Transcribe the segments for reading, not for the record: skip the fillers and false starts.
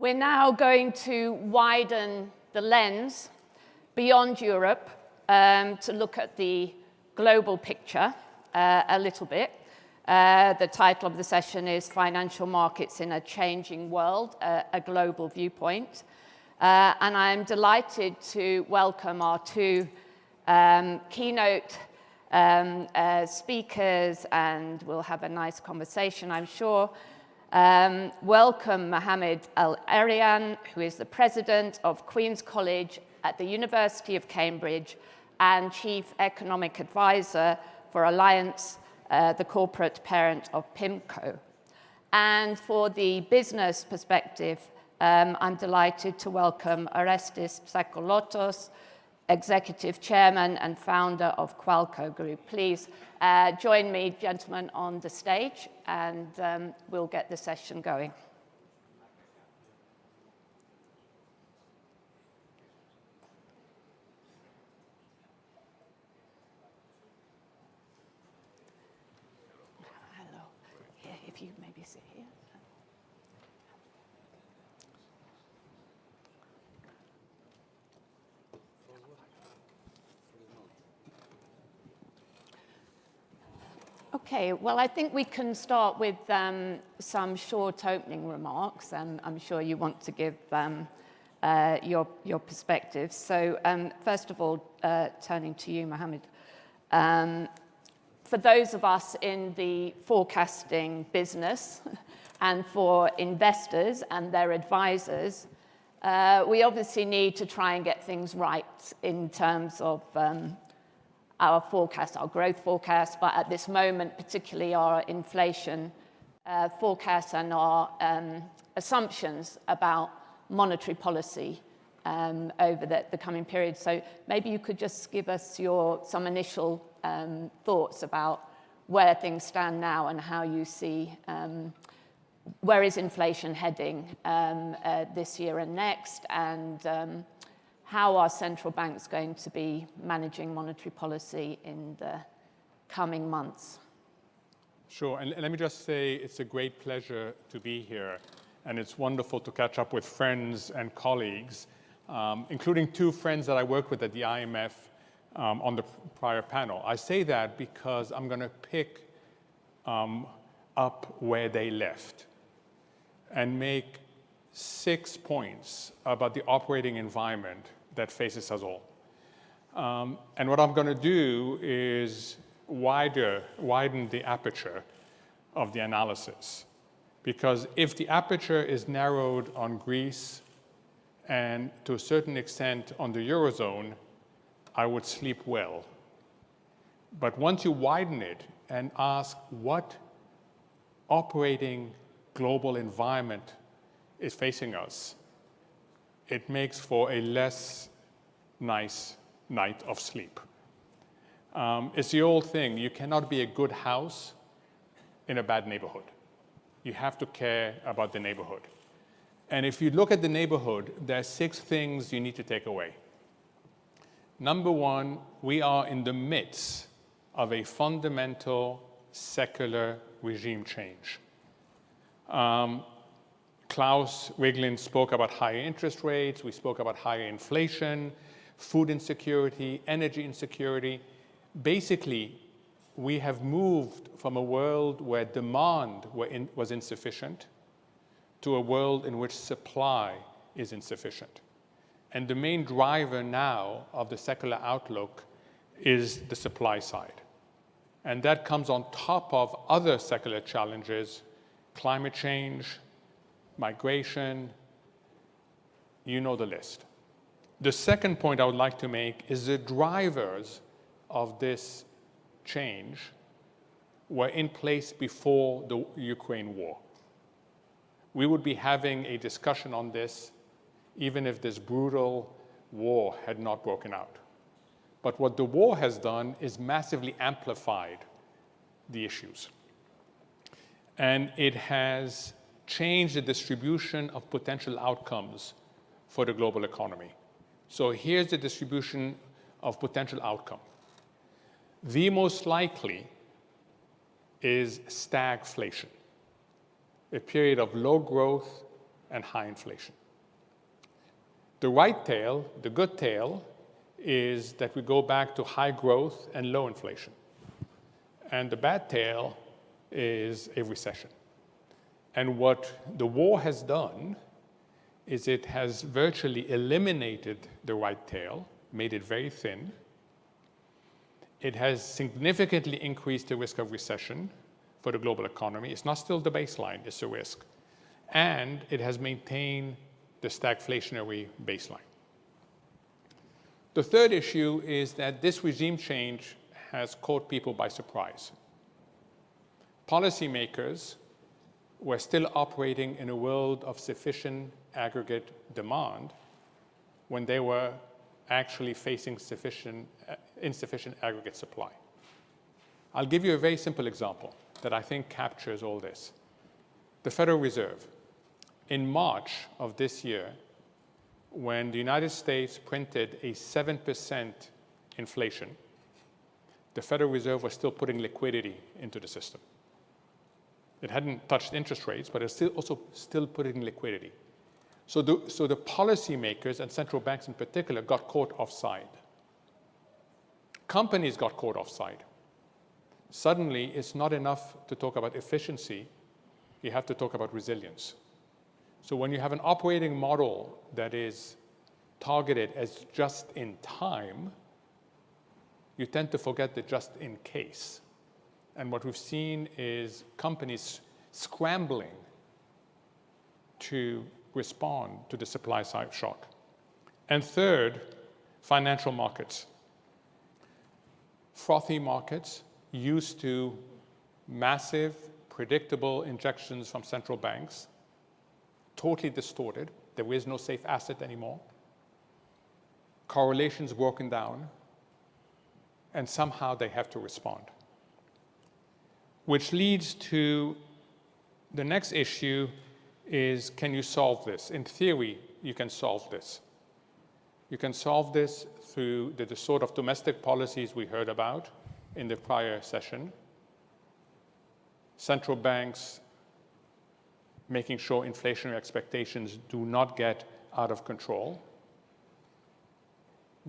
We're now going to widen the lens beyond Europe to look at the global picture a little bit. The title of the session is Financial Markets in a Changing World, a Global Viewpoint. And I'm delighted to welcome our two keynote speakers, and we'll have a nice conversation, I'm sure. Welcome Mohamed El-Erian, who is the President of Queen's College at the University of Cambridge and Chief Economic Advisor for Allianz, the corporate parent of PIMCO. And for the business perspective, I'm delighted to welcome Orestis Tsakalotos, Executive Chairman and Founder of Qualco Group. Please join me, gentlemen, on the stage, and we'll get the session going. Hello. Yeah, if you maybe sit here. Okay, well, I think we can start with some short opening remarks, and I'm sure you want to give your perspective. So first of all, turning to you, Mohamed, for those of us in the forecasting business and for investors and their advisors, we obviously need to try and get things right in terms of our forecast, our growth forecast, but at this moment, particularly our inflation forecast and our assumptions about monetary policy over the coming period. So maybe you could just give us some initial thoughts about where things stand now and how you see where is inflation heading this year and next, and how are central banks going to be managing monetary policy in the coming months? Sure, and let me just say it's a great pleasure to be here, and it's wonderful to catch up with friends and colleagues, including two friends that I worked with at the IMF on the prior panel. I say that because I'm going to pick up where they left and make 6 points about the operating environment that faces us all. And what I'm going to do is widen the aperture of the analysis. Because if the aperture is narrowed on Greece and to a certain extent on the Eurozone, I would sleep well. But once you widen it and ask what operating global environment is facing us, it makes for a less nice night of sleep. It's the old thing, you cannot be a good house in a bad neighborhood. You have to care about the neighborhood. And if you look at the neighborhood, there are 6 things you need to take away. Number one, we are in the midst of a fundamental secular regime change. Klaus Wiglin spoke about higher interest rates, we spoke about higher inflation, food insecurity, energy insecurity. Basically, we have moved from a world where demand was insufficient to a world in which supply is insufficient. And the main driver now of the secular outlook is the supply side. And that comes on top of other secular challenges, climate change, migration, you know the list. The second point I would like to make is the drivers of this change were in place before the Ukraine war. We would be having a discussion on this even if this brutal war had not broken out. But what the war has done is massively amplified the issues. And it has changed the distribution of potential outcomes for the global economy. So here's the distribution of potential outcome. The most likely is stagflation, a period of low growth and high inflation. The right tail, the good tail, is that we go back to high growth and low inflation. And the bad tail is a recession. And what the war has done is it has virtually eliminated the right tail, made it very thin. It has significantly increased the risk of recession for the global economy. It's not still the baseline, it's a risk. And it has maintained the stagflationary baseline. The third issue is that this regime change has caught people by surprise. Policymakers were still operating in a world of sufficient aggregate demand when they were actually facing insufficient aggregate supply. I'll give you a very simple example that I think captures all this. The Federal Reserve. In March of this year, when the United States printed a 7% inflation, the Federal Reserve was still putting liquidity into the system. It hadn't touched interest rates, but it's also still putting liquidity. So the policymakers and central banks in particular got caught offside. Companies got caught offside. Suddenly, it's not enough to talk about efficiency. You have to talk about resilience. So when you have an operating model that is targeted as just in time, you tend to forget the just in case. And what we've seen is companies scrambling to respond to the supply side shock. And third, financial markets. Frothy markets used to massive, predictable injections from central banks, totally distorted. There is no safe asset anymore. Correlations broken down, and somehow they have to respond. Which leads to the next issue is, can you solve this? In theory, you can solve this. You can solve this through the sort of domestic policies we heard about in the prior session. Central banks making sure inflationary expectations do not get out of control.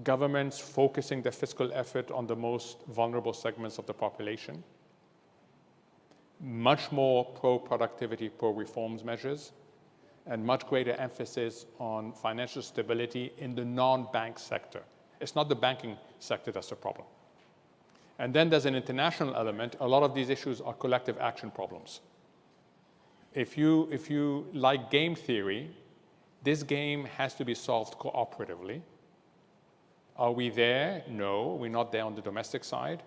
Governments focusing their fiscal effort on the most vulnerable segments of the population. Much more pro-productivity, pro-reforms measures, and much greater emphasis on financial stability in the non-bank sector. It's not the banking sector that's the problem. And then there's an international element. A lot of these issues are collective action problems. If you like game theory, this game has to be solved cooperatively. Are we there? No, we're not there on the domestic side,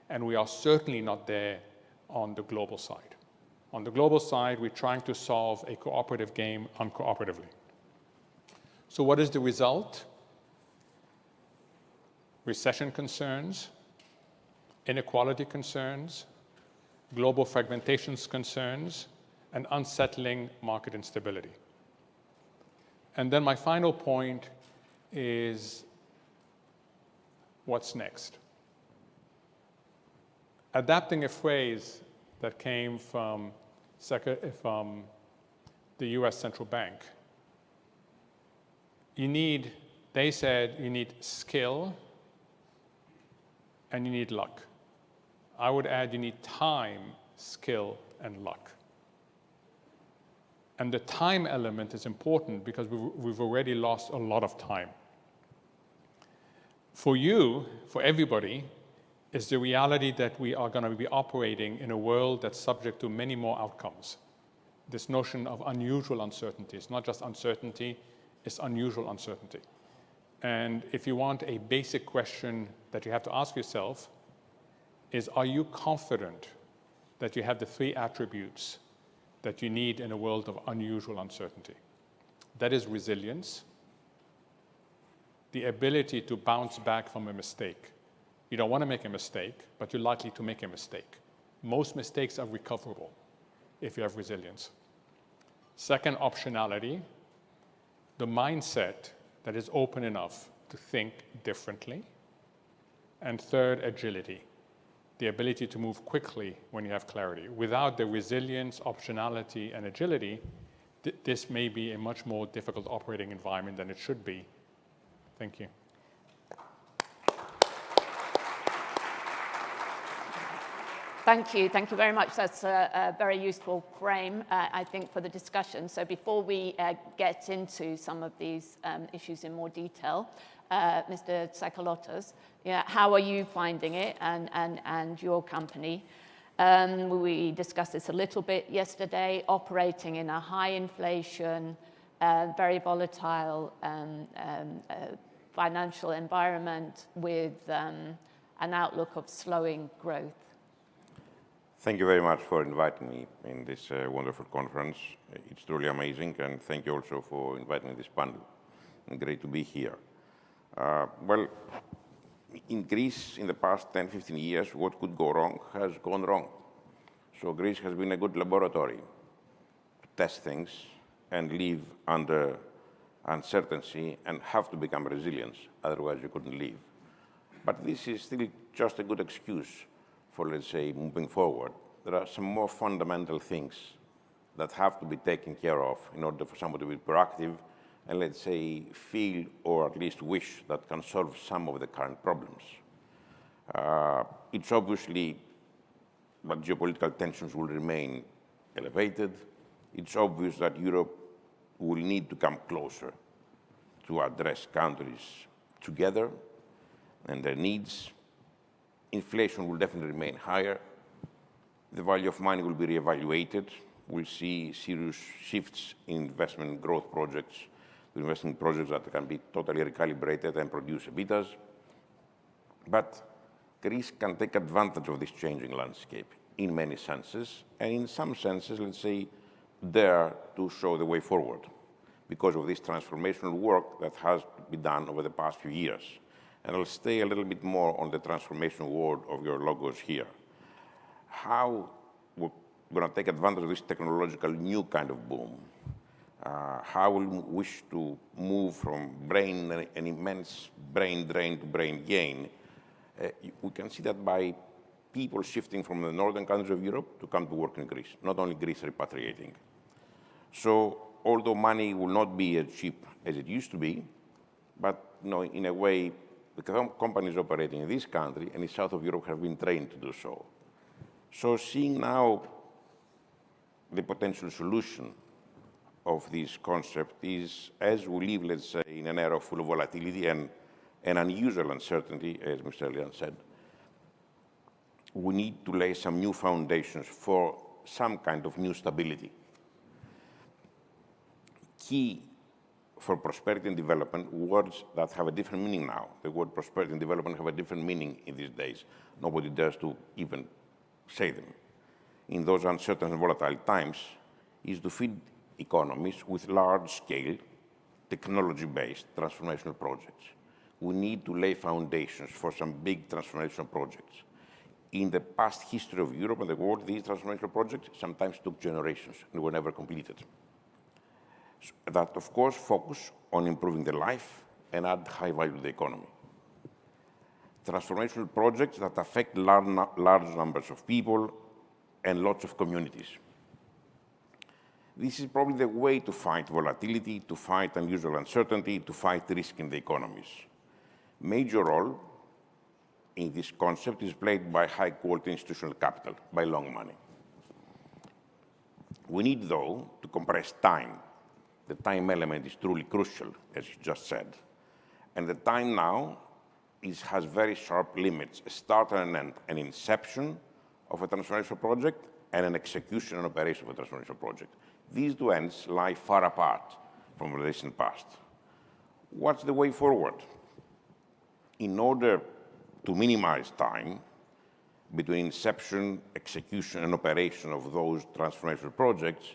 and we are certainly not there on the global side. On the global side, we're trying to solve a cooperative game uncooperatively. So what is the result? Recession concerns, inequality concerns, global fragmentation concerns, and unsettling market instability. And then my final point is, what's next? Adapting a phrase that came from the US Central Bank, they said you need skill and you need luck. I would add you need time, skill, and luck. And the time element is important because we've already lost a lot of time. For you, for everybody, is the reality that we are going to be operating in a world that's subject to many more outcomes. This notion of unusual uncertainty. It's not just uncertainty, it's unusual uncertainty. And if you want a basic question that you have to ask yourself is, are you confident that you have the three attributes that you need in a world of unusual uncertainty? That is resilience, the ability to bounce back from a mistake. You don't want to make a mistake, but you're likely to make a mistake. Most mistakes are recoverable if you have resilience. Second, optionality, the mindset that is open enough to think differently. And third, agility, the ability to move quickly when you have clarity. Without the resilience, optionality, and agility, this may be a much more difficult operating environment than it should be. Thank you. Thank you. Thank you very much. That's a very useful frame, I think, for the discussion. So before we get into some of these issues in more detail, Mr. Tsakalotos, how are you finding it and your company? We discussed this a little bit yesterday, operating in a high inflation, very volatile financial environment with an outlook of slowing growth. Thank you very much for inviting me in this wonderful conference. It's truly amazing, and thank you also for inviting me to this panel. Great to be here. Well, in Greece, in the past 10, 15 years, what could go wrong has gone wrong. So Greece has been a good laboratory to test things and live under uncertainty and have to become resilient, otherwise you couldn't live. But this is still just a good excuse for, let's say, moving forward. There are some more fundamental things that have to be taken care of in order for someone to be proactive and, let's say, feel or at least wish that can solve some of the current problems. It's obviously that geopolitical tensions will remain elevated. It's obvious that Europe will need to come closer to address countries together and their needs. Inflation will definitely remain higher. The value of money will be reevaluated. We'll see serious shifts in investment and growth projects, to investment projects that can be totally recalibrated and produce EBITDAs. But Greece can take advantage of this changing landscape in many senses, and in some senses, let's say, dare to show the way forward because of this transformational work that has to be done over the past few years. And I'll stay a little bit more on the transformation word of your logos here. How we're going to take advantage of this technological new kind of boom. How we wish to move from an immense brain drain to brain gain. We can see that by people shifting from the northern countries of Europe to come to work in Greece, not only Greece repatriating. So although money will not be as cheap as it used to be, but in a way, the companies operating in this country and in south of Europe have been trained to do so. So seeing now the potential solution of this concept is, as we live, let's say, in an era full of volatility and unusual uncertainty, as Mr. El-Erian said, we need to lay some new foundations for some kind of new stability. Key for prosperity and development, words that have a different meaning now. The word prosperity and development have a different meaning in these days. Nobody dares to even say them. In those uncertain and volatile times, is to feed economies with large-scale, technology-based transformational projects. We need to lay foundations for some big transformational projects. In the past history of Europe and the world, these transformational projects sometimes took generations and were never completed. That, of course, focus on improving the life and add high value to the economy. Transformational projects that affect large numbers of people and lots of communities. This is probably the way to fight volatility, to fight unusual uncertainty, to fight risk in the economies. Major role in this concept is played by high-quality institutional capital, by long money. We need, though, to compress time. The time element is truly crucial, as you just said. And the time now has very sharp limits, a start and an end, an inception of a transformational project and an execution and operation of a transformational project. These two ends lie far apart from the recent past. What's the way forward? In order to minimize time between inception, execution, and operation of those transformational projects,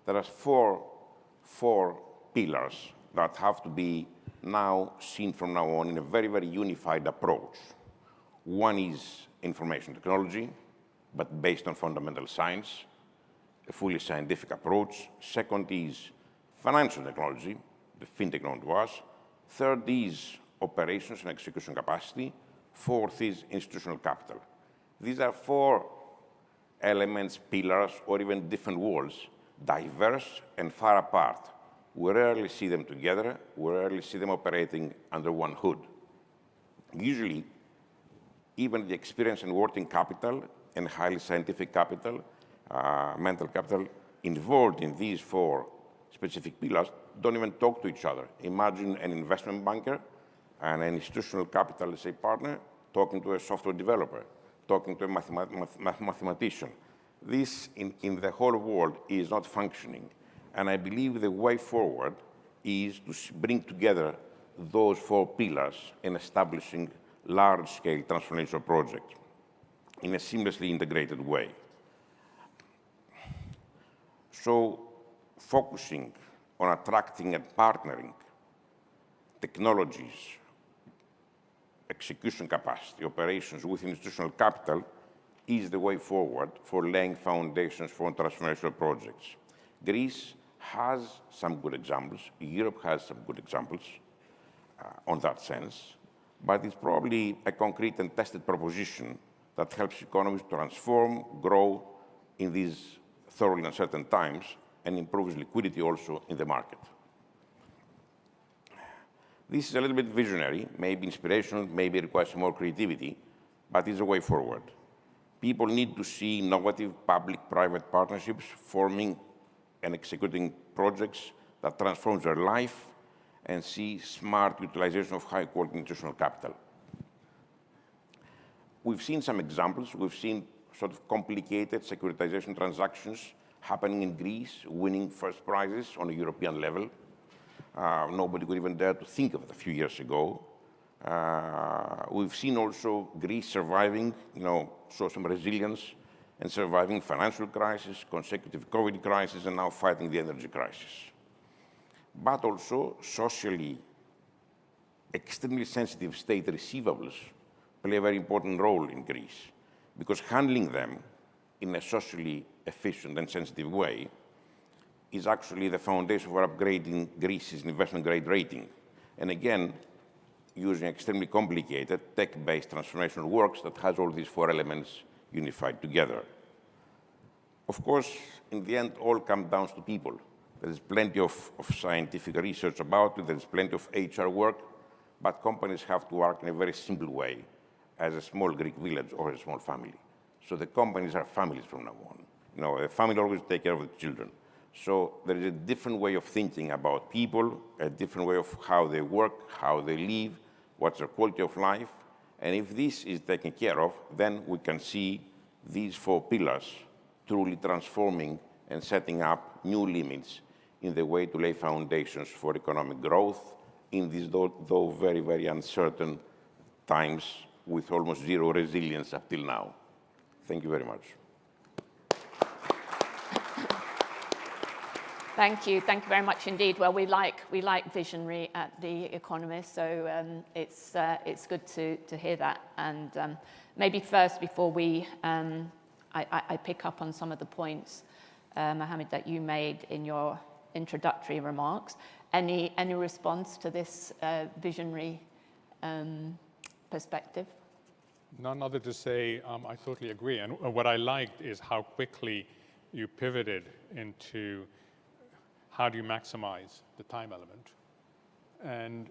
there are four pillars that have to be now seen from now on in a very, very unified approach. One is information technology, but based on fundamental science, a fully scientific approach. Second is financial technology, the fintech known to us. Third is operations and execution capacity. Fourth is institutional capital. These are four elements, pillars, or even different walls diverse and far apart. We rarely see them together. We rarely see them operating under one hood. Usually, even the experience and working capital and highly scientific capital, mental capital, involved in these four specific pillars don't even talk to each other. Imagine an investment banker and an institutional capital, let's say, partner, talking to a software developer, talking to a mathematician. This, in the whole world, is not functioning. And I believe the way forward is to bring together those four pillars in establishing large-scale transformational projects in a seamlessly integrated way. So, focusing on attracting and partnering technologies, execution capacity, operations with institutional capital is the way forward for laying foundations for transformational projects. Greece has some good examples. Europe has some good examples on that sense, but it's probably a concrete and tested proposition that helps economies transform, grow in these thoroughly uncertain times, and improves liquidity also in the market. This is a little bit visionary, maybe inspirational, maybe requires more creativity, but it's a way forward. People need to see innovative public-private partnerships forming and executing projects that transform their life and see smart utilization of high-quality institutional capital. We've seen some examples. We've seen sort of complicated securitization transactions happening in Greece, winning first prizes on a European level. Nobody could even dare to think of it a few years ago. We've seen also Greece surviving, show some resilience and surviving financial crisis, consecutive COVID crisis, and now fighting the energy crisis. But also socially extremely sensitive state receivables play a very important role in Greece, because handling them in a socially efficient and sensitive way is actually the foundation for upgrading Greece's investment-grade rating. And again, using extremely complicated tech-based transformational works that has all these four elements unified together. Of course, in the end, all comes down to people. There is plenty of scientific research about it. There is plenty of HR work, but companies have to work in a very simple way, as a small Greek village or a small family. So the companies are families from now on. A family always takes care of the children. So there is a different way of thinking about people, a different way of how they work, how they live, what's their quality of life. And if this is taken care of, then we can see these four pillars truly transforming and setting up new limits in the way to lay foundations for economic growth in these, though very, very uncertain times with almost zero resilience up till now. Thank you very much. Thank you. Thank you very much indeed. Well, we like visionary at The Economist, so it's good to hear that. And maybe first, before I pick up on some of the points, Mohamed, that you made in your introductory remarks, any response to this visionary perspective? None other to say I totally agree. And what I liked is how quickly you pivoted into how do you maximize the time element. And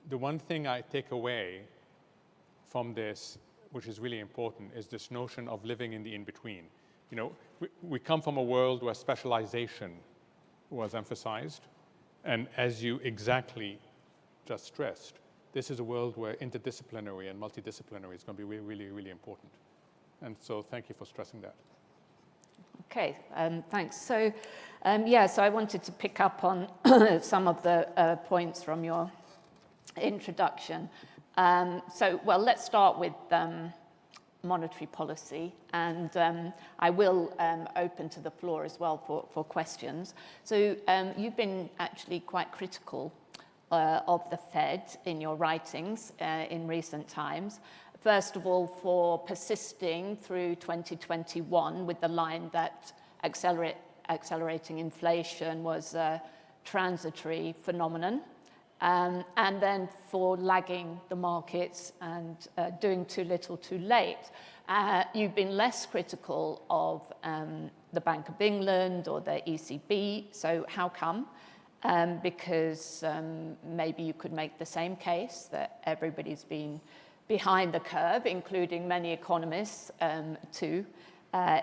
the one thing I take away from this, which is really important, is this notion of living in the in-between. We come from a world where specialization was emphasized. And as you exactly just stressed, this is a world where interdisciplinary and multidisciplinary is going to be really, really, really important. And so thank you for stressing that. Okay, thanks. So, so I wanted to pick up on some of the points from your introduction. Let's start with monetary policy, and I will open to the floor as well for questions. So you've been actually quite critical of the Fed in your writings in recent times. First of all, for persisting through 2021 with the line that accelerating inflation was a transitory phenomenon, and then for lagging the markets and doing too little too late. You've been less critical of the Bank of England or the ECB, so how come? Because maybe you could make the same case that everybody's been behind the curve, including many economists too,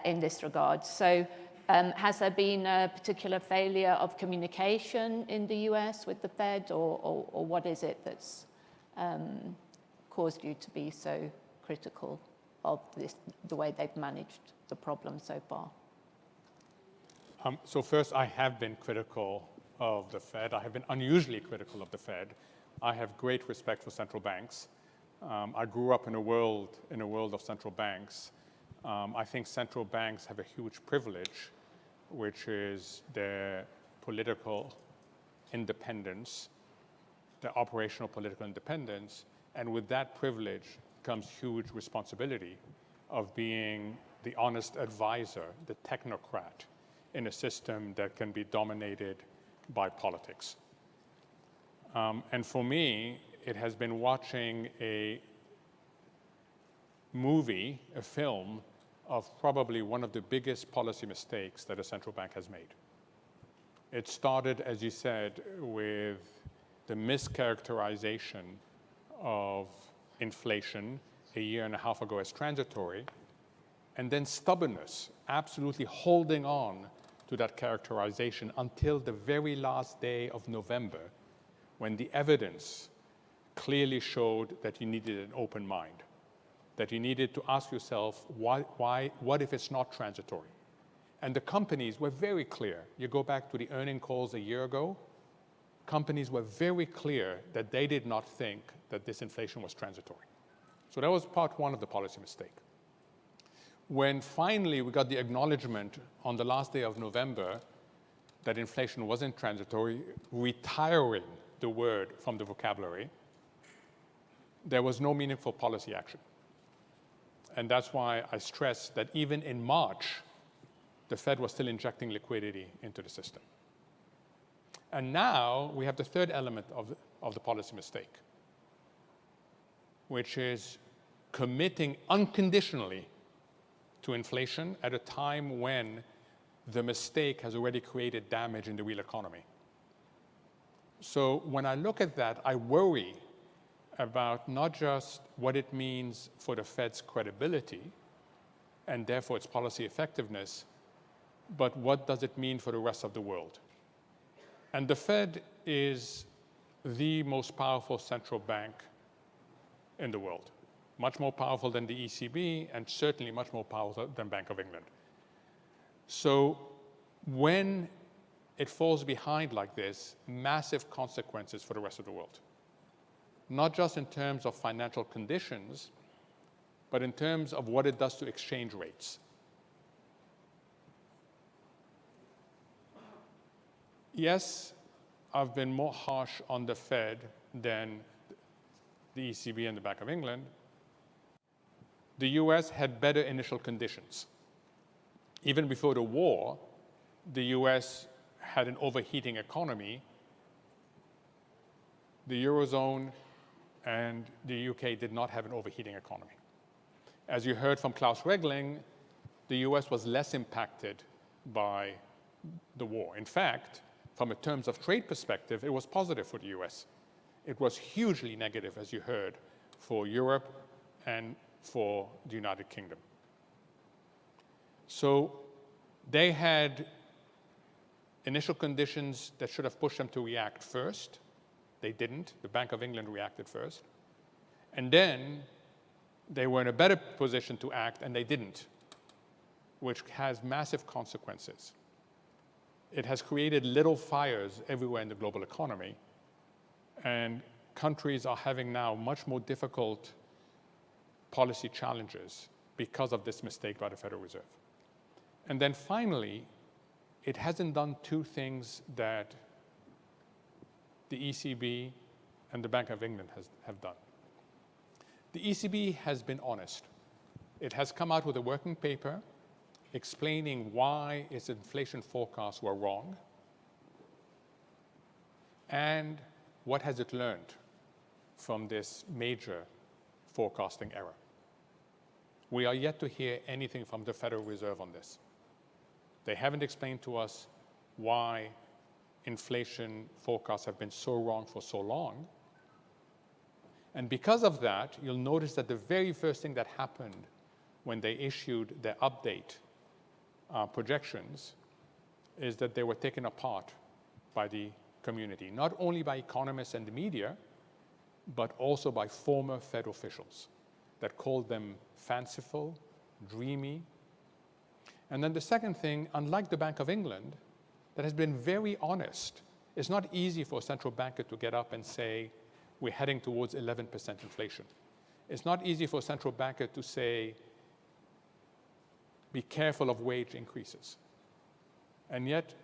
in this regard. So has there been a particular failure of communication in the US with the Fed, or what is it that's caused you to be so critical of the way they've managed the problem so far? So first, I have been critical of the Fed. I have been unusually critical of the Fed. I have great respect for central banks. I grew up in a world of central banks. I think central banks have a huge privilege, which is their political independence, their operational political independence, and with that privilege comes huge responsibility of being the honest advisor, the technocrat in a system that can be dominated by politics. And for me, it has been watching a movie, a film, of probably one of the biggest policy mistakes that a central bank has made. It started, as you said, with the mischaracterization of inflation a year and a half ago as transitory, and then stubbornness, absolutely holding on to that characterization until the very last day of November, when the evidence clearly showed that you needed an open mind, that you needed to ask yourself, what if it's not transitory? And the companies were very clear. You go back to the earning calls a year ago, companies were very clear that they did not think that this inflation was transitory. So that was part one of the policy mistake. When finally we got the acknowledgement on the last day of November that inflation wasn't transitory, retiring the word from the vocabulary, there was no meaningful policy action. And that's why I stress that even in March, the Fed was still injecting liquidity into the system. And now we have the third element of the policy mistake, which is committing unconditionally to inflation at a time when the mistake has already created damage in the real economy. So when I look at that, I worry about not just what it means for the Fed's credibility and therefore its policy effectiveness, but what does it mean for the rest of the world? And the Fed is the most powerful central bank in the world, much more powerful than the ECB and certainly much more powerful than Bank of England. So when it falls behind like this, massive consequences for the rest of the world. Not just in terms of financial conditions, but in terms of what it does to exchange rates. Yes, I've been more harsh on the Fed than the ECB and the Bank of England. The US had better initial conditions. Even before the war, the US had an overheating economy. The Eurozone and the UK did not have an overheating economy. As you heard from Klaus Regling, the US was less impacted by the war. In fact, from a terms of trade perspective, it was positive for the US. It was hugely negative, as you heard, for Europe and for the United Kingdom. So they had initial conditions that should have pushed them to react first. They didn't. The Bank of England reacted first. And then they were in a better position to act, and they didn't, which has massive consequences. It has created little fires everywhere in the global economy, and countries are having now much more difficult policy challenges because of this mistake by the Federal Reserve. And then finally, it hasn't done two things that the ECB and the Bank of England have done. The ECB has been honest. It has come out with a working paper explaining why its inflation forecasts were wrong, and what has it learned from this major forecasting error? We are yet to hear anything from the Federal Reserve on this. They haven't explained to us why inflation forecasts have been so wrong for so long. And because of that, you'll notice that the very first thing that happened when they issued their update projections is that they were taken apart by the community, not only by economists and the media, but also by former Fed officials that called them fanciful, dreamy. And then the second thing, unlike the Bank of England, that has been very honest, it's not easy for a central banker to get up and say, we're heading towards 11% inflation. It's not easy for a central banker to say, be careful of wage increases. And yet,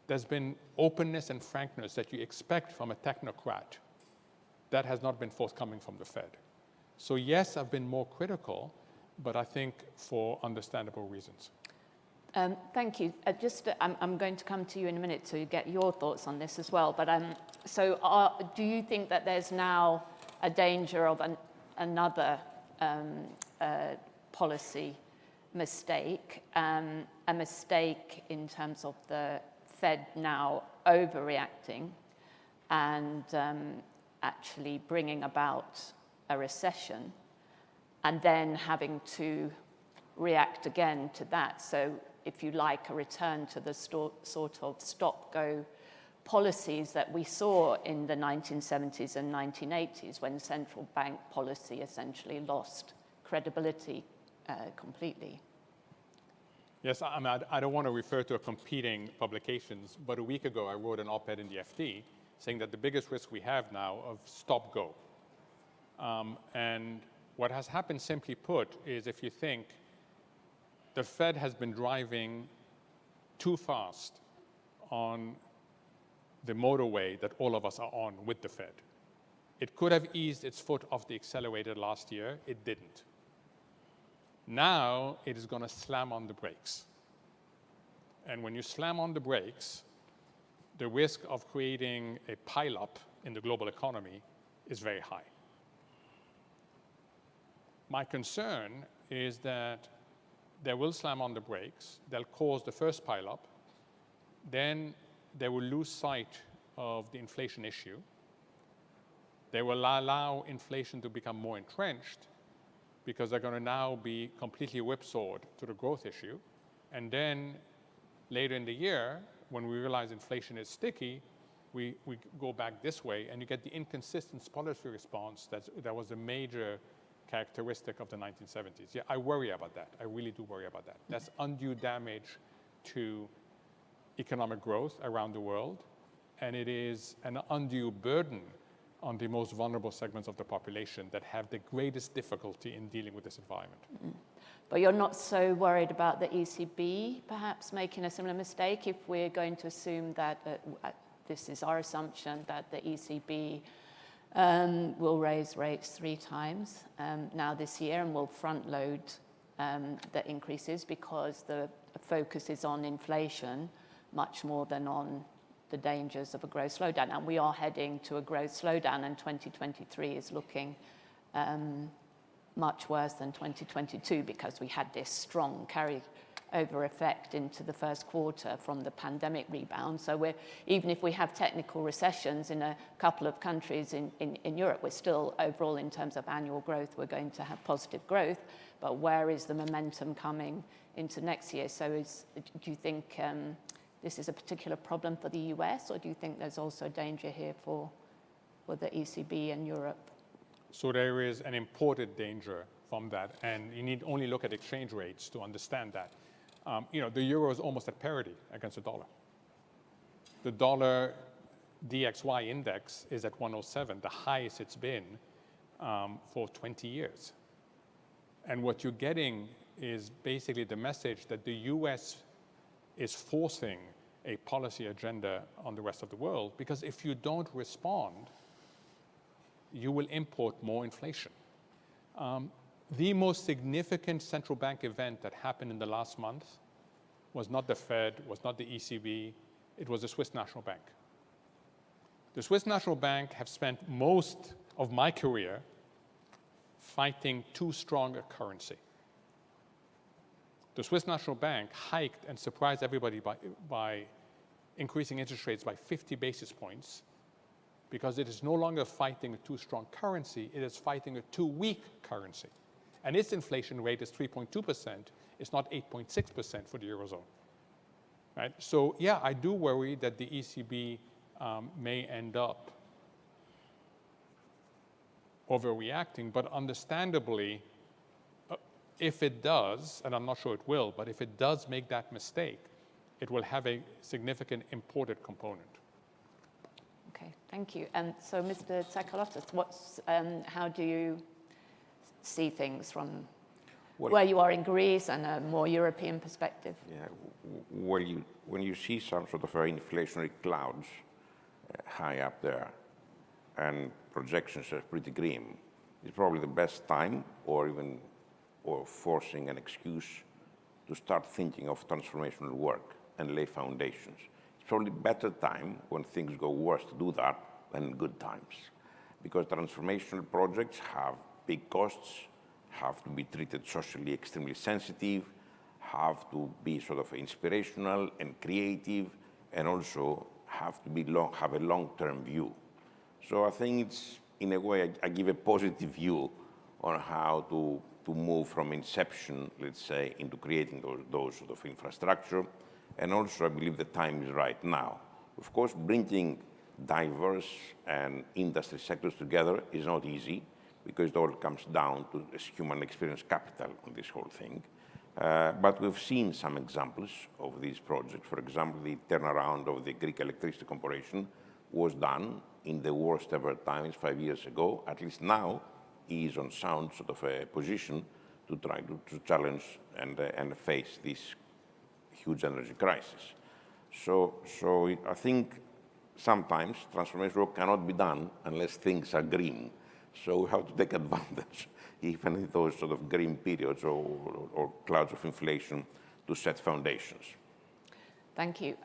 there's been openness and frankness that you expect from a technocrat. That has not been forthcoming from the Fed. So yes, I've been more critical, but I think for understandable reasons. Thank you. I'm going to come to you in a minute to get your thoughts on this as well. But do you think that there's now a danger of another policy mistake, a mistake in terms of the Fed now overreacting and actually bringing about a recession and then having to react again to that? So if you like, a return to the sort of stop-go policies that we saw in the 1970s and 1980s when central bank policy essentially lost credibility completely. Yes, I don't want to refer to competing publications, but a week ago I wrote an op-ed in the FT saying that the biggest risk we have now of stop-go. And what has happened, simply put, is if you think the Fed has been driving too fast on the motorway that all of us are on with the Fed. It could have eased its foot off the accelerator last year. It didn't. Now it is going to slam on the brakes. And when you slam on the brakes, the risk of creating a pileup in the global economy is very high. My concern is that they will slam on the brakes, they'll cause the first pileup, then they will lose sight of the inflation issue. They will allow inflation to become more entrenched because they're going to now be completely whipsawed to the growth issue. And then later in the year, when we realize inflation is sticky, we go back this way, and you get the inconsistent policy response that was a major characteristic of the 1970s. Yeah, I worry about that. I really do worry about that. That's undue damage to economic growth around the world, and it is an undue burden on the most vulnerable segments of the population that have the greatest difficulty in dealing with this environment. Mm-hmm. But you're not so worried about the ECB perhaps making a similar mistake if we're going to assume that, this is our assumption, that the ECB will raise rates 3 times now this year and will front load the increases because the focus is on inflation much more than on the dangers of a growth slowdown. And we are heading to a growth slowdown, and 2023 is looking much worse than 2022 because we had this strong carry-over effect into the first quarter from the pandemic rebound. So even if we have technical recessions in a couple of countries in Europe, we're still overall in terms of annual growth, we're going to have positive growth. But where is the momentum coming into next year? So do you think this is a particular problem for the US, or do you think there's also danger here for the ECB and Europe? So there is an imported danger from that, and you need only look at exchange rates to understand that. The euro is almost at parity against the dollar. The dollar DXY index is at 107, the highest it's been for 20 years. And what you're getting is basically the message that the US is forcing a policy agenda on the rest of the world, because if you don't respond, you will import more inflation. The most significant central bank event that happened in the last month was not the Fed, was not the ECB, it was the Swiss National Bank. The Swiss National Bank have spent most of my career fighting too strong a currency. The Swiss National Bank hiked and surprised everybody by increasing interest rates by 50 basis points because it is no longer fighting a too strong currency, it is fighting a too weak currency. And its inflation rate is 3.2%. It's not 8.6% for the Eurozone. Right? So yeah, I do worry that the ECB may end up overreacting, but understandably, if it does, and I'm not sure it will, but if it does make that mistake, it will have a significant imported component. Okay, thank you. And so, Mr. Tsakalotos, how do you see things from where you are in Greece and a more European perspective? Yeah, when you see some sort of inflationary clouds high up there and projections are pretty grim, it's probably the best time or forcing an excuse to start thinking of transformational work and lay foundations. It's probably a better time when things go worse to do that than in good times. Because transformational projects have big costs, have to be treated socially extremely sensitive, have to be sort of inspirational and creative, and also have to have a long-term view. So I think it's, in a way, I give a positive view on how to move from inception, let's say, into creating those sort of infrastructure. And also, I believe the time is right now. Of course, bringing diverse and industry sectors together is not easy, because it all comes down to human experience capital on this whole thing. But we've seen some examples of these projects. For example, the turnaround of the Greek electricity corporation was done in the worst ever times 5 years ago. At least now, he is on sound sort of a position to try to challenge and face this huge energy crisis. So I think sometimes transformation work cannot be done unless things are green. So we have to take advantage, even in those sort of green periods or clouds of inflation, to set foundations. Thank you.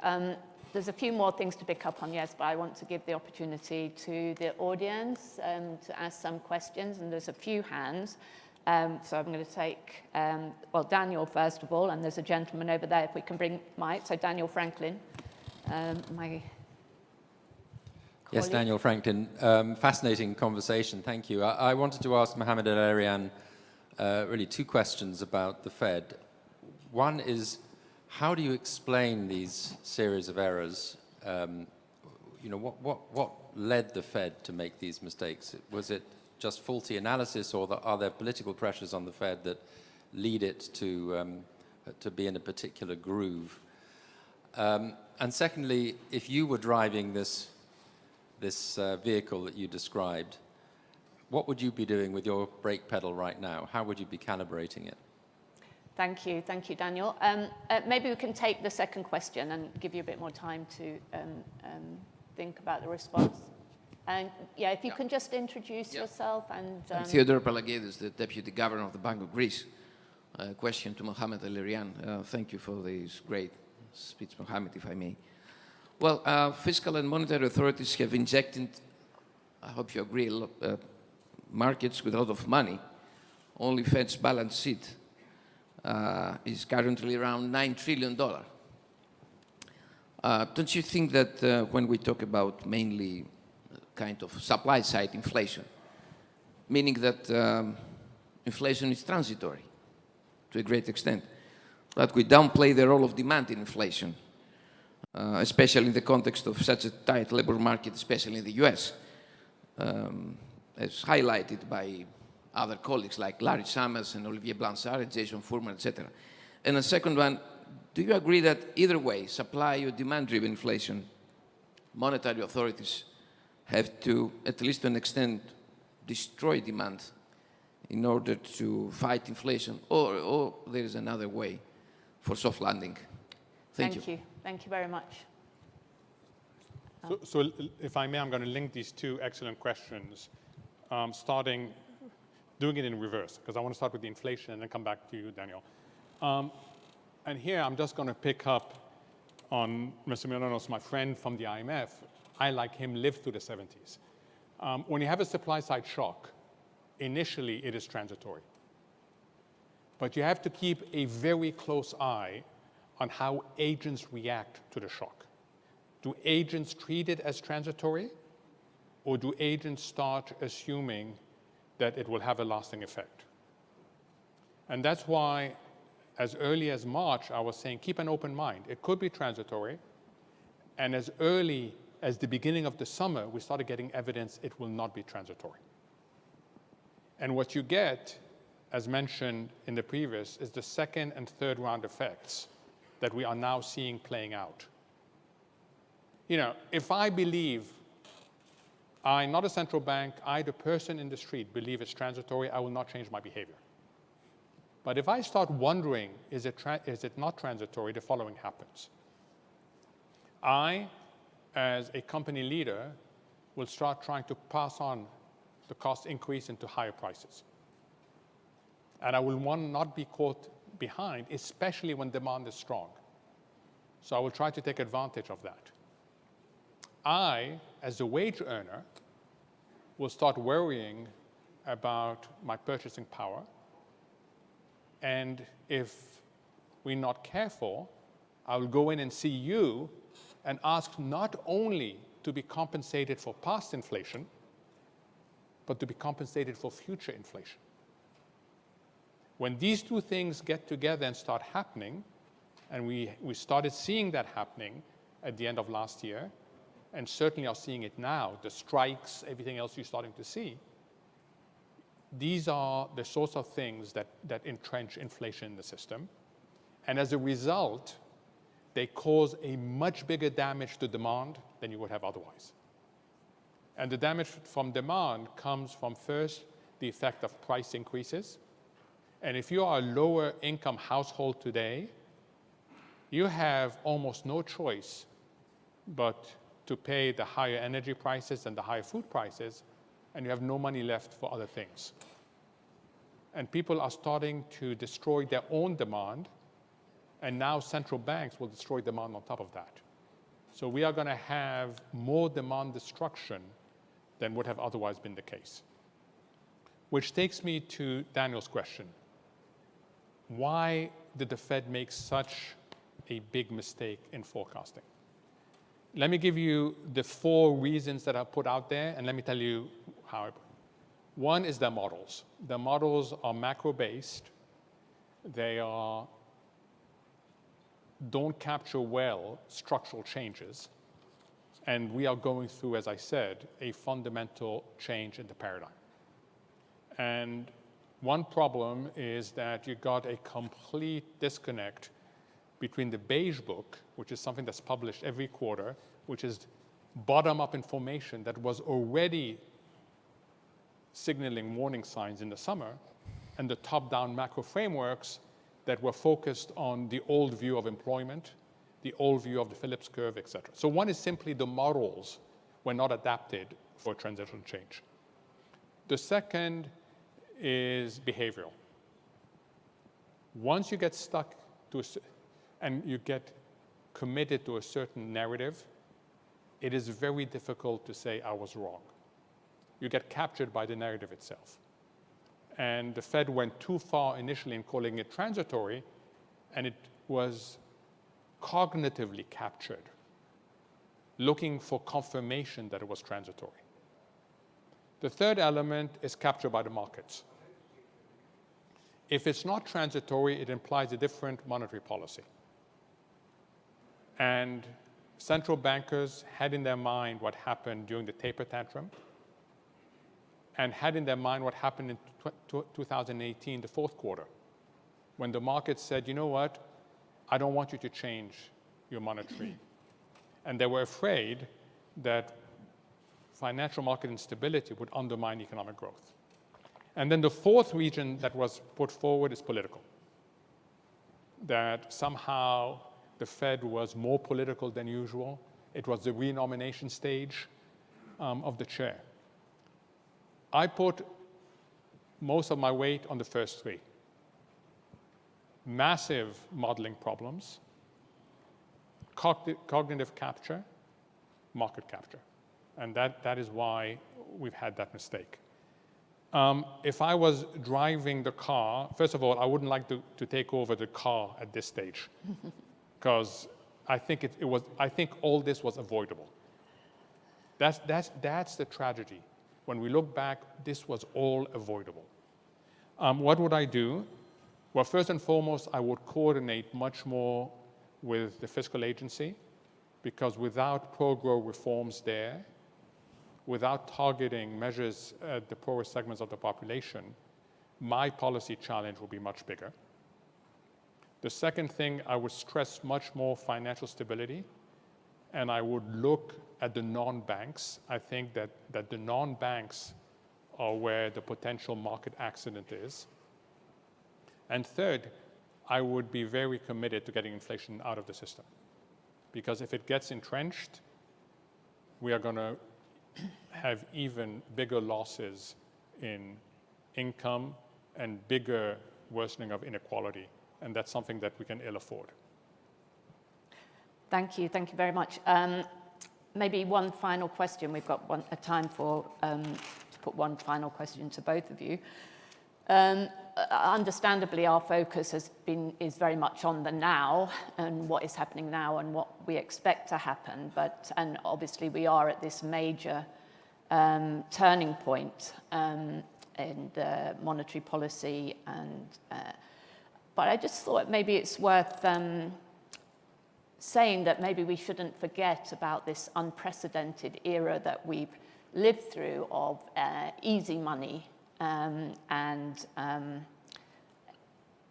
There's a few more things to pick up on, yes, but I want to give the opportunity to the audience to ask some questions, and there's a few hands. So I'm going to take, Daniel first of all, and there's a gentleman over there, if we can bring Mike. So Daniel Franklin, my Yes, Daniel Franklin. Fascinating conversation, thank you. I wanted to ask Mohamed El-Erian really two questions about the Fed. One is, how do you explain these series of errors? What led the Fed to make these mistakes? Was it just faulty analysis, or are there political pressures on the Fed that lead it to be in a particular groove? And secondly, if you were driving this vehicle that you described, what would you be doing with your brake pedal right now? How would you be calibrating it? Thank you, Daniel. Maybe we can take the second question and give you a bit more time to think about the response. And yeah, if you can just introduce yourself and... I'm Theodore Palagidis, the Deputy Governor of the Bank of Greece. Question to Mohamed El-Erian. Thank you for this great speech, Mohamed, if I may. Well, fiscal and monetary authorities have injected, I hope you agree, markets with a lot of money. Only Fed's balance sheet is currently around $9 trillion. Don't you think that when we talk about mainly kind of supply-side inflation, meaning that inflation is transitory to a great extent, that we downplay the role of demand in inflation, especially in the context of such a tight labor market, especially in the US, as highlighted by other colleagues like Larry Summers and Olivier Blanchard and Jason Furman, etc. And the second one, do you agree that either way, supply or demand-driven inflation, monetary authorities have to, at least to an extent, destroy demand in order to fight inflation, or there is another way for soft landing? Thank you. Thank you very much. So if I may, I'm going to link these two excellent questions, doing it in reverse, because I want to start with the inflation and then come back to you, Daniel. And here I'm just going to pick up on Mr. Mylonas, my friend from the IMF. I, like him, lived through the 70s. When you have a supply-side shock, initially it is transitory. But you have to keep a very close eye on how agents react to the shock. Do agents treat it as transitory, or do agents start assuming that it will have a lasting effect? And that's why, as early as March, I was saying, keep an open mind. It could be transitory, and as early as the beginning of the summer, we started getting evidence it will not be transitory. And what you get, as mentioned in the previous, is the second and third round effects that we are now seeing playing out. You know, if I believe, I'm not a central bank, I, the person in the street, believe it's transitory, I will not change my behavior. But if I start wondering, is it not transitory, the following happens. I, as a company leader, will start trying to pass on the cost increase into higher prices. And I will not be caught behind, especially when demand is strong. So I will try to take advantage of that. I, as a wage earner, will start worrying about my purchasing power. And if we're not careful, I will go in and see you and ask not only to be compensated for past inflation, but to be compensated for future inflation. When these two things get together and start happening, and we started seeing that happening at the end of last year, and certainly are seeing it now, the strikes, everything else you're starting to see, these are the sorts of things that entrench inflation in the system. And as a result, they cause a much bigger damage to demand than you would have otherwise. And the damage from demand comes from, first, the effect of price increases. And if you are a lower income household today, you have almost no choice but to pay the higher energy prices and the higher food prices, and you have no money left for other things. And people are starting to destroy their own demand, and now central banks will destroy demand on top of that. So we are going to have more demand destruction than would have otherwise been the case. Which takes me to Daniel's question. Why did the Fed make such a big mistake in forecasting? Let me give you the 4 reasons that I put out there, and let me tell you how. One is their models. The models are macro-based. They don't capture well structural changes. And we are going through, as I said, a fundamental change in the paradigm. And one problem is that you got a complete disconnect between the beige book, which is something that's published every quarter, which is bottom-up information that was already signaling warning signs in the summer, and the top-down macro frameworks that were focused on the old view of employment, the old view of the Phillips curve, et cetera. So one is simply the models were not adapted for transition change. The second is behavioral. Once you get stuck to and you get committed to a certain narrative, it is very difficult to say, I was wrong. You get captured by the narrative itself. And the Fed went too far initially in calling it transitory, and it was cognitively captured, looking for confirmation that it was transitory. The third element is captured by the markets. If it's not transitory, it implies a different monetary policy. And central bankers had in their mind what happened during the taper tantrum, and had in their mind what happened in 2018, the fourth quarter, when the market said, you know what, I don't want you to change your monetary. And they were afraid that financial market instability would undermine economic growth. And then the fourth region that was put forward is political. That somehow the Fed was more political than usual. It was the renomination stage of the chair. I put most of my weight on the first 3. Massive modeling problems, cognitive capture, market capture. And that is why we've had that mistake. If I was driving the car, first of all, I wouldn't like to take over the car at this stage, because I think I think all this was avoidable. That's the tragedy. When we look back, this was all avoidable. What would I do? Well, first and foremost, I would coordinate much more with the fiscal agency, because without pro-growth reforms there, without targeting measures at the poorest segments of the population, my policy challenge will be much bigger. The second thing, I would stress much more financial stability, and I would look at the non-banks. I think that the non-banks are where the potential market accident is. And third, I would be very committed to getting inflation out of the system. Because if it gets entrenched, we are going to have even bigger losses in income and bigger worsening of inequality. And that's something that we can ill afford. Thank you very much. Maybe one final question. We've got a time for to put one final question to both of you. Understandably, our focus is very much on the now and what is happening now and what we expect to happen. And obviously, we are at this major turning point in monetary policy. But I just thought maybe it's worth saying that maybe we shouldn't forget about this unprecedented era that we've lived through of easy money and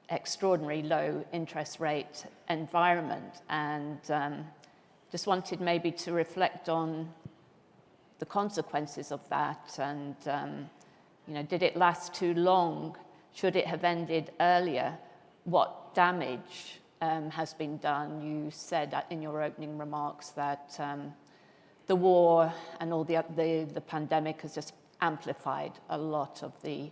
extraordinary low interest rate environment, and just wanted maybe to reflect on the consequences of that, and did it last too long? Should it have ended earlier? What damage has been done? You said in your opening remarks that the war and all the pandemic has just amplified a lot of the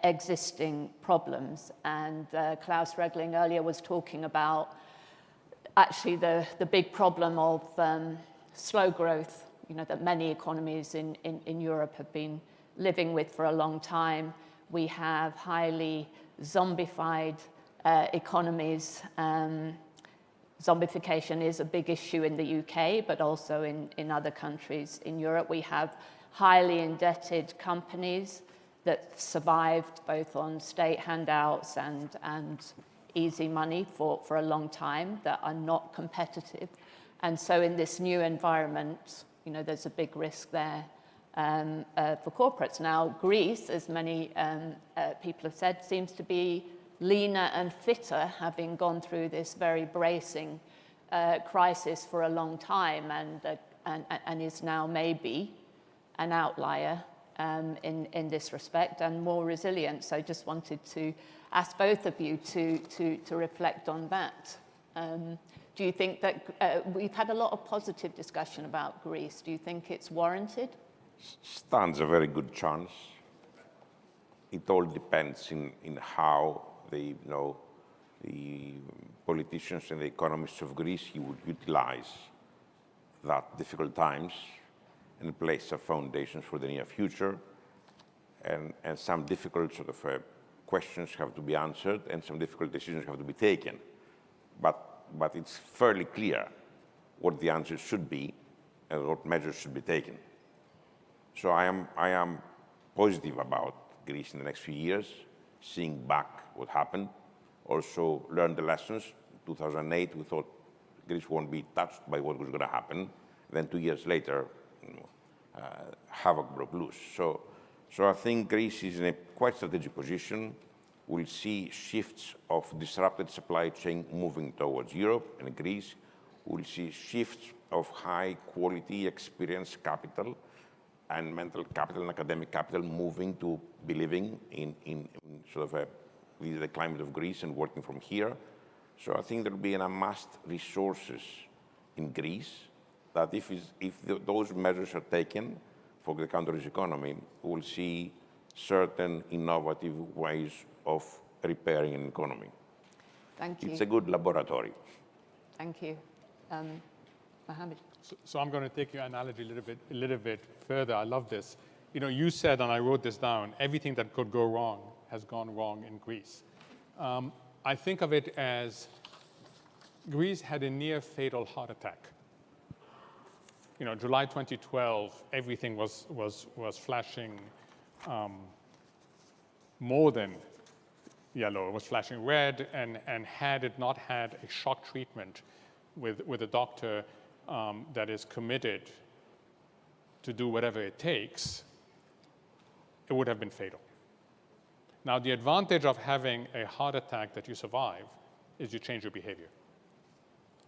existing problems. And Klaus Regling earlier was talking about actually the big problem of slow growth, that many economies in Europe have been living with for a long time. We have highly zombified economies. Zombification is a big issue in the UK, but also in other countries in Europe. We have highly indebted companies that survived both on state handouts and easy money for a long time that are not competitive. And so in this new environment, there's a big risk there for corporates. Now, Greece, as many people have said, seems to be leaner and fitter, having gone through this very bracing crisis for a long time, and is now maybe an outlier in this respect and more resilient. So just wanted to ask both of you to reflect on that. Do you think that we've had a lot of positive discussion about Greece? Do you think it's warranted? Stands a very good chance. It all depends in how the politicians and the economists of Greece would utilize that difficult times and place some foundations for the near future. And some difficult sort of questions have to be answered and some difficult decisions have to be taken. But it's fairly clear what the answers should be and what measures should be taken. So I am positive about Greece in the next few years, seeing back what happened, also learn the lessons. 2008, we thought Greece won't be touched by what was going to happen. Then 2 years later, havoc broke loose. So I think Greece is in a quite strategic position. We'll see shifts of disrupted supply chain moving towards Europe and Greece. We'll see shifts of high quality, experienced capital and mental capital and academic capital moving to be living in sort of the climate of Greece and working from here. So I think there'll be an amassed resources in Greece that if those measures are taken for the country's economy, we'll see certain innovative ways of repairing an economy. Thank you. It's a good laboratory. Thank you. Mohamed. So I'm going to take your analogy a little bit further. I love this. You know, you said, and I wrote this down, everything that could go wrong has gone wrong in Greece. I think of it as Greece had a near fatal heart attack. You know, July 2012, everything was flashing more than yellow. It was flashing red, and had it not had a shock treatment with a doctor that is committed to do whatever it takes, it would have been fatal. Now, the advantage of having a heart attack that you survive is you change your behavior.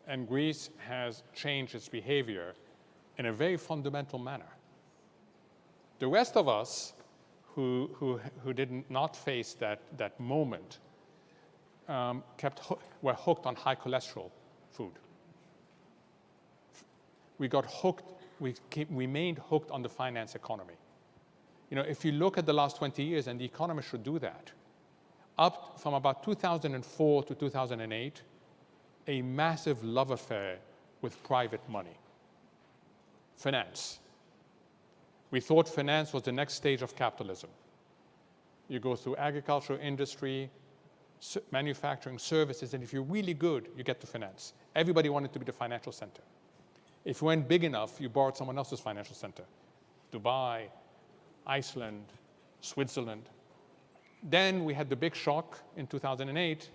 And Greece has changed its behavior in a very fundamental manner. The rest of us who did not face that moment were hooked on high cholesterol food. We got hooked, we remained hooked on the finance economy. You know, if you look at the last 20 years, and the Economist should do that, up from about 2004 to 2008, a massive love affair with private money. Finance. We thought finance was the next stage of capitalism. You go through agriculture, industry, manufacturing, services, and if you're really good, you get to finance. Everybody wanted to be the financial center. If you weren't big enough, you borrowed someone else's financial center. Dubai, Iceland, Switzerland. Then we had the big shock in 2008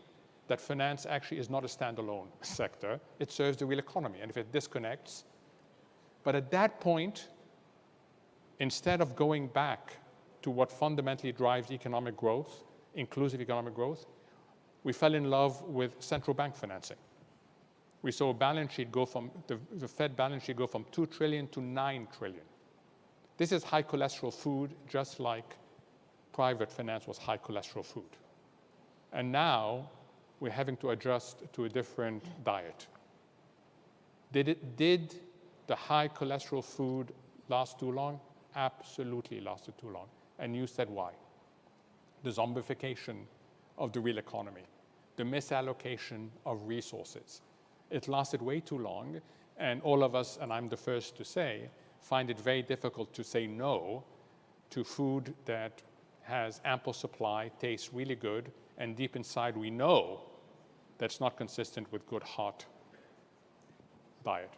that finance actually is not a standalone sector. It serves the real economy, and if it disconnects. But at that point, instead of going back to what fundamentally drives economic growth, inclusive economic growth, we fell in love with central bank financing. We saw a balance sheet go from, the Fed balance sheet go from 2 trillion to 9 trillion. This is high cholesterol food, just like private finance was high cholesterol food. And now we're having to adjust to a different diet. Did the high cholesterol food last too long? Absolutely lasted too long. And you said why. The zombification of the real economy, the misallocation of resources. It lasted way too long, and all of us, and I'm the first to say, find it very difficult to say no to food that has ample supply, tastes really good, and deep inside we know that's not consistent with good heart diet.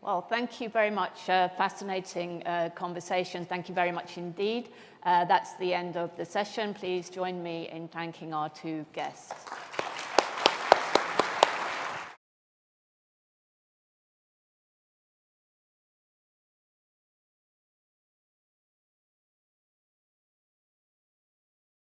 Well, thank you very much. Fascinating conversation. Thank you very much indeed. That's the end of the session. Please join me in thanking our two guests.